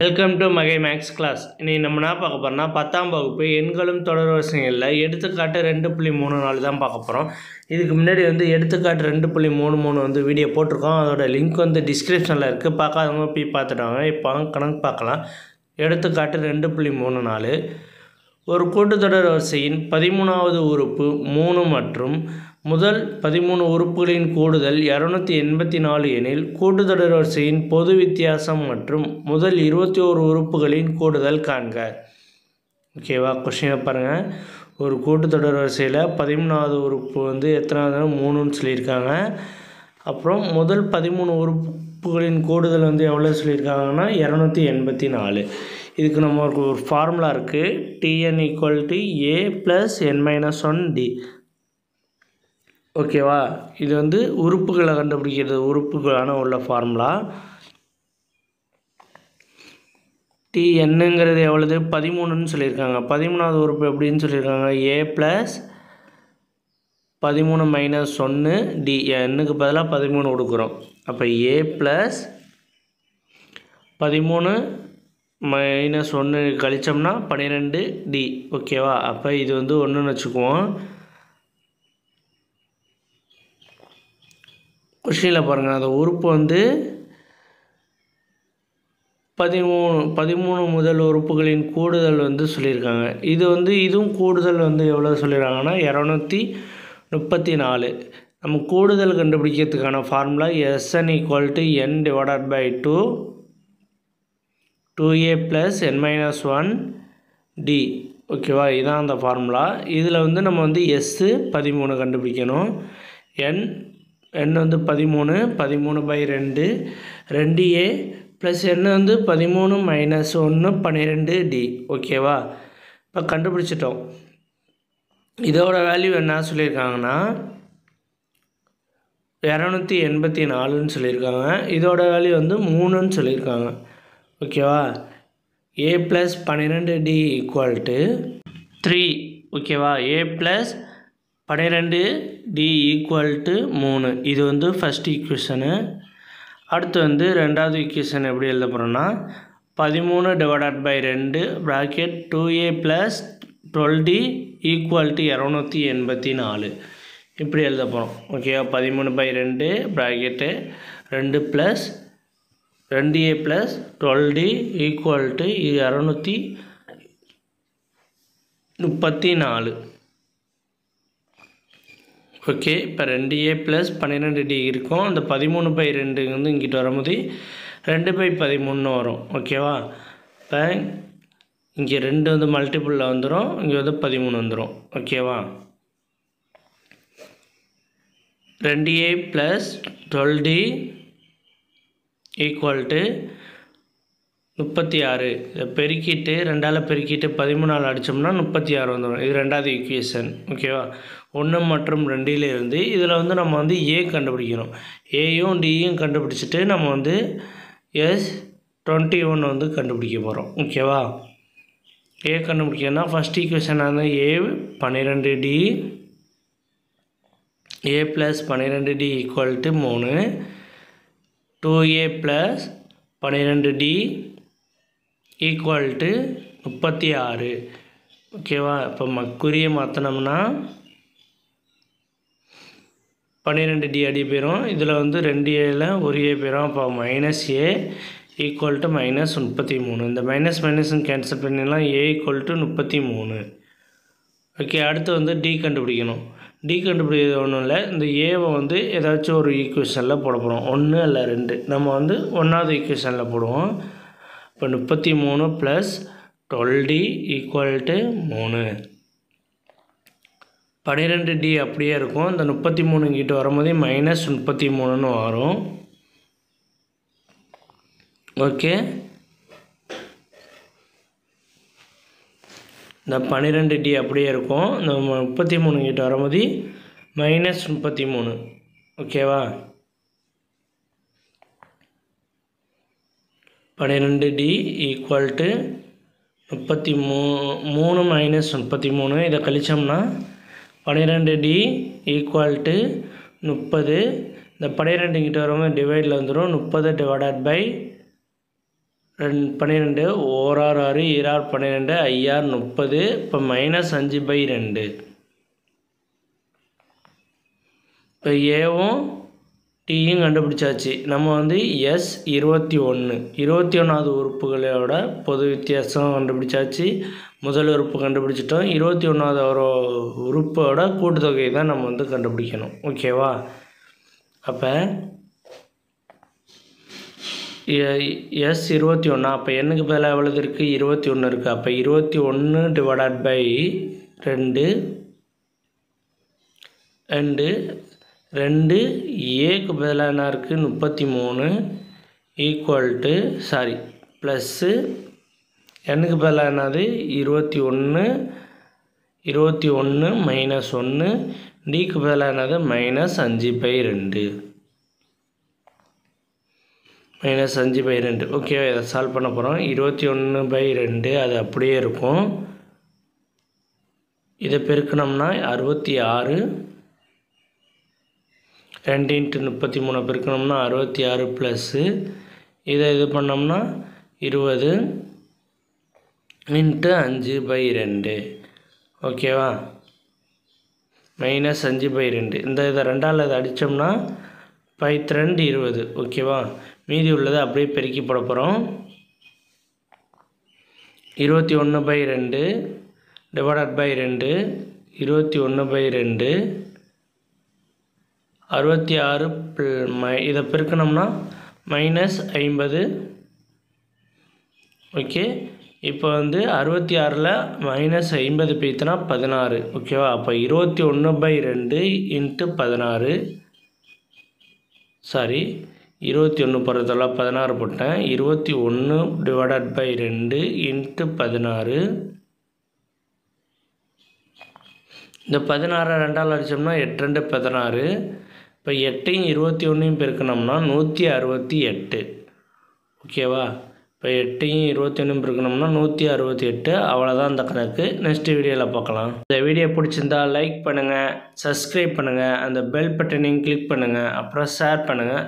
Welcome to மகை maths class. இன்னைக்கு நம்ம என்ன பார்க்க போகிறோம்னா 10ஆம் வகுப்பு எண்களும் தொடர்வரிசைகளில் எடுத்துக்காட்டு 2.34 தான் பார்க்க போகிறோம். இதுக்கு முன்னாடி எடுத்துக்காட்டு 2.33 வீடியோ போட்டிருக்கோம். அதோட லிங்க் டிஸ்கிரிப்ஷனில் இருக்குது. பார்க்காதவங்க போய் பார்த்துட்டாங்க. இப்போ கணக்கு பார்க்கலாம். எடுத்துக்காட்டு 2.34 ஒரு கூட்டுத்தொடர் வரிசையின் 13வது உறுப்பு 3 மற்றும் முதல் 13 உறுப்புகளின் கூடுதல் 284 எனில் கூட்டுத்தொடர் வரிசையின் பொது வித்தியாசம் மற்றும் முதல் 21 உறுப்புகளின் கூடுதல் காண்க. ஓகேவா? கொஸ்டினை பாருங்கள். ஒரு கூட்டுத்தொடர் வரிசையில் 13வது உறுப்பு எத்தனாவது 3ன்னு சொல்லியிருக்காங்க. அப்புறம் முதல் 13 உறுப்புகளின் கூடுதல் எவ்வளோ சொல்லியிருக்காங்கன்னா 284. இதுக்கு நம்ம ஒரு ஃபார்முலா இருக்குது. Tn = a + n - 1d. ஓகேவா? இது உறுப்புகளை கண்டுபிடிக்கிறது, உறுப்புகளான உள்ள ஃபார்முலா. Tnங்கிறது எவ்வளவு 13ன்னு சொல்லியிருக்காங்க. 13வது உறுப்பு எப்படின்னு சொல்லியிருக்காங்க a + 13 - 1d. nக்கு பதிலாக 13 கொடுக்குறோம். அப்போ a + 13 - 1 கழிச்சோம்னா 12d. ஓகேவா? அப்போ இது 1ன்னு வச்சுக்குவோம். கொஸ்டினில் பாருங்கள். அந்த உறுப்பு 13 முதல் உறுப்புகளின் கூடுதல் சொல்லியிருக்காங்க. இதுவும் கூடுதல் எவ்வளோ சொல்லியிருக்காங்கன்னா 234. நம்ம கூடுதல் கண்டுபிடிக்கிறதுக்கான formula Sn = n/2 2a + n - 1d. ஓகேவா? இதுதான் அந்த ஃபார்முலா. இதில் நம்ம S 13 கண்டுபிடிக்கணும். n 13 13/2 2a + n 13 - 1 12d. ஓகேவா? இப்போ கண்டுபிடிச்சிட்டோம். இதோட வேல்யூ என்ன சொல்லியிருக்காங்கன்னா 284ன்னு சொல்லியிருக்காங்க. இதோட வேல்யூ 3ன்னு சொல்லியிருக்காங்க. ஓகேவா? a + 12d = 3. ஓகேவா? a + 12d = 3. இது ஃபஸ்ட் ஈக்குவேஷனு. அடுத்து ரெண்டாவது ஈக்குவேஷன் எப்படி எழுத போகிறோன்னா 13/2 ப்ராக்கெட் 2a + 12d = 284 இப்படி எழுத போகிறோம். ஓகேவா? 13/2 ப்ராக்கெட்டு 2 + 2a + 12d = 234. ஓகே. இப்போ 2a + 12d இருக்கும். அந்த 13/2 இங்கிட்டு வரும்போது 2/13 வரும். ஓகேவா? இப்போ இங்கே 2 மல்டிபிளில் வந்துடும். இங்கே 13 வந்துடும். ஓகேவா? 2a + 12d = 36. இதை பெருக்கிட்டு 2ஆல் பெருக்கிட்டு 13ஆல் அடித்தோம்னா 36 வந்துடும். இது ரெண்டாவது ஈக்குவேஷன். ஓகேவா? 1 மற்றும் 2லேருந்து இதில் நம்ம a கண்டுபிடிக்கணும். ஏயும் டியும் கண்டுபிடிச்சிட்டு நம்ம S21 கண்டுபிடிக்க போகிறோம். ஓகேவா? a கண்டுபிடிக்கணும்னா first equation a 12d a + 12d = 3 2a + 12d = 36. ஓகேவா? இப்போ குறியை மாற்றினோம்னா 12d அடி போயிடும். இதில் 2aல ஒரு a போயிடும். அப்போ -a = -33. இந்த மைனஸும் கேன்சல் பண்ணிடலாம். a = 33. ஓகே. அடுத்து d கண்டுபிடிக்கணும். d கண்டுபிடிக்கிறது ஒன்றும் இல்லை. இந்த ஏவை ஏதாச்சும் ஒரு ஈக்குவேஷனில் போட போகிறோம். 1 இல்லை 2. நம்ம 1வது ஈக்குவேஷனில் போடுவோம். இப்போ 33 + 12d = 3. 12d அப்படியே இருக்கும். இந்த 33 இங்கிட்ட வரும்போது -33ன்னு வரும். ஓகே. இந்த 12d அப்படியே இருக்கும். இந்த 33 இங்கிட்ட வரும்போது -33. ஓகேவா? 12d = 33 - 33. இதை கழிச்சோம்னா 12d = 30. இந்த 12 கிட்ட வரும்போது டிவைடில் வந்துடும். 30 டிவைடட் பை 12, 1 6 6, 2 12, 5 30. இப்போ -5/2. இப்போ ஏவும் டீயும் கண்டுபிடிச்சாச்சு. நம்ம வந்து S21 21வது உறுப்புகளோட பொது வித்தியாசம் கண்டுபிடிச்சாச்சு. முதல் உறுப்பு கண்டுபிடிச்சிட்டோம். 21வது ஒரு உறுப்போட கூட்டுத்தொகை தான் நம்ம வந்து கண்டுபிடிக்கணும். ஓகேவா? அப்போ S21. அப்போ என்னுக்கு பதிலாக எவ்வளவு இருக்குது? 21 இருக்குது. அப்போ 21 டிவைடட் பை 2 ஏக்கு பதிலாக என்ன இருக்குது? 33 ஈக்குவல் டு ப்ளஸ்ஸு என்னுக்கு பதிலாக என்னது? 21 -1 டிக்கு பதிலாக என்னது? -5/2 -5/2. ஓகேவா? இதை சால்வ் பண்ண போகிறோம். 21/2 அது அப்படியே இருக்கும். இதை பெருக்கணும்னா 66. 2 × 33 பெருக்கணும்னா 66 ப்ளஸ்ஸு இதை இது பண்ணோம்னா 20 × 5/2. ஓகேவா? -5/2. இதை 2ஆல் இதை அடித்தோம்னா 5×2 20. ஓகேவா? மீதி உள்ளதை அப்படியே பெருக்கி போட போகிறோம். 21/2 டிவைடட் பை 2 21/2 66 இதை பெருக்கணும்னா -50. ஓகே. இப்போ வந்து 66ல் -50 பெய்த்துனா 16. ஓகேவா? அப்போ 21/2 × 16 21 போடுறதால 16 போட்டேன். 21 டிவைடட் பை 2 × 16. இந்த 16 2ஆல் அடித்தோம்னா 8 2 16. இப்போ 8ஐயும் 21ஐயும் பெருக்கணும்னா 168. ஓகேவா? இப்போ 8ஐயும் 21ஐயும் பெருக்கணும்னா 168. அவ்வளோதான் அந்த கணக்கு. நெக்ஸ்ட் வீடியோவில் பார்க்கலாம். இந்த வீடியோ பிடிச்சிருந்தா லைக் பண்ணுங்கள், சப்ஸ்கிரைப் பண்ணுங்கள், அந்த பெல் பட்டனையும் கிளிக் பண்ணுங்கள், அப்புறம் ஷேர் பண்ணுங்கள்.